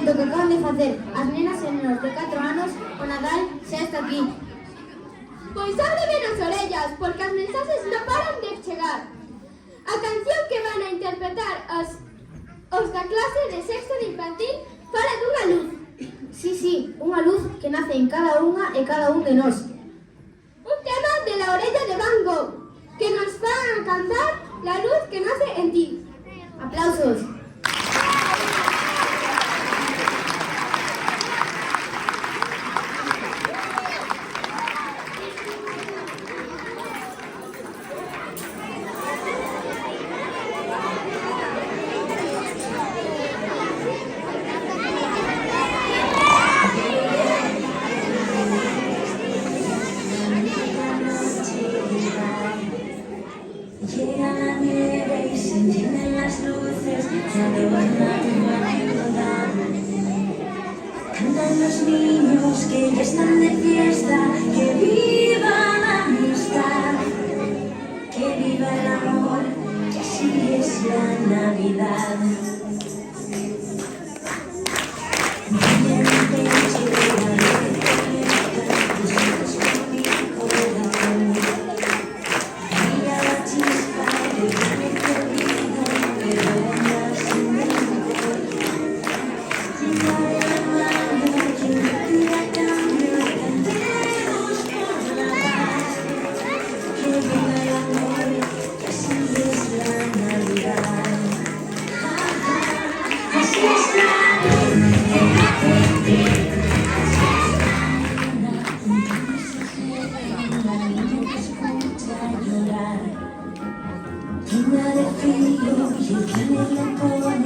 feito que acaban de facer as nenas e nenos de 4 anos, o Nadal xa está aquí. Pois abre ben as orellas, porque as mensaxes non paran de chegar. A canción que van a interpretar os da clase de sexto de infantil fala dunha luz. Sí, unha luz que nace en cada unha e cada un de nós. Un tema de La Orella de Van Gogh, que nos van a cantar La luz que nace en ti. Aplausos. Llega la nieve y se encienden las luces, se adornan la ciudad. Cantan los niños que ya están de fiesta, que viva la amistad, que viva el amor, que así es la Navidad. Llena de frío y el canela pone